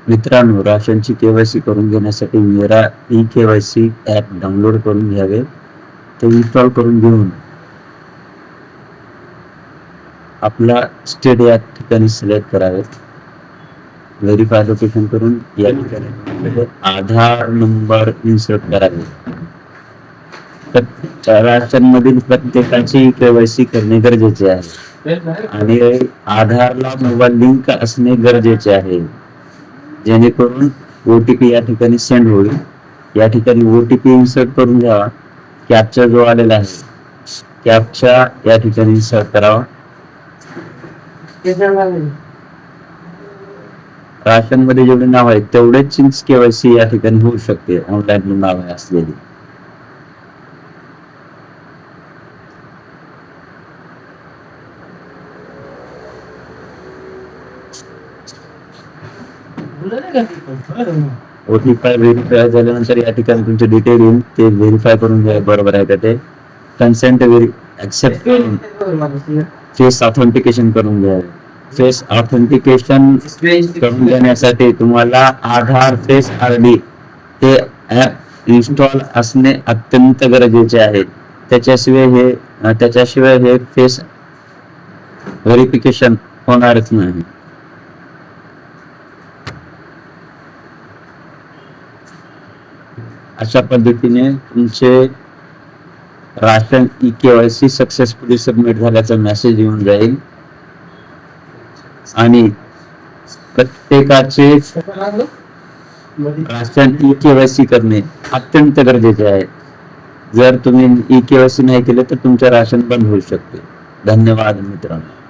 मित्रांनो, राशनची केवायसी करून घेण्यासाठी मेरा ई केवायसी ॲप डाउनलोड करून घ्यावे. ते इन्स्टॉल करून घेऊन आपला स्टेट या ठिकाणी सिलेक्ट करावे. व्हेरीफाय लोकेशन करून या ठिकाणी आधार नंबर इन्सर्ट करावे. राशन मधील प्रत्येकाची केवायसी करणे गरजेचे आहे आणि आधारला मोबाईल लिंक असणे गरजेचे आहे, जेणेकरून ओटीपी या ठिकाणी सेंड होईल. या ठिकाणी ओटीपी इन्सर्ट करून घ्यावा. कॅप्चा जो आलेला आहे, कॅप्चा या ठिकाणी इन्सर्ट करावा. राशन मध्ये जेवढे नाव आहे तेवढेच केवायसी या ठिकाणी होऊ शकते. ऑनलाईन नाव आहे असलेली. ओटीपी व्हेरीफाय झाल्यानंतर या ठिकाणी तुमचे डिटेल येईल, ते व्हेरीफाय करून घ्या बरोबर आहे का ते. कन्सेंट ऍक्सेप्ट करून फेस ऑथेंटिकेशन करून घ्या. फेस ऑथेंटिकेशन करून घेण्यासाठी तुम्हाला आधार फेस आयडी हे ऍप इन्स्टॉल असणे अत्यंत गरजेचे आहे. त्याच्याशिवाय हे फेस व्हेरिफिकेशन होणारच नाही. अशा पद्धतीने तुमचे ration e KYC successfully submit झाल्याचा मेसेज येऊन जाईल आणि प्रत्येकाचे राशन ई केवायसी करणे अत्यंत गरजेचे आहे. जर तुम्ही ई केवायसी नाही केले तर तुमचे राशन बंद होऊ शकते. धन्यवाद मित्रांनो.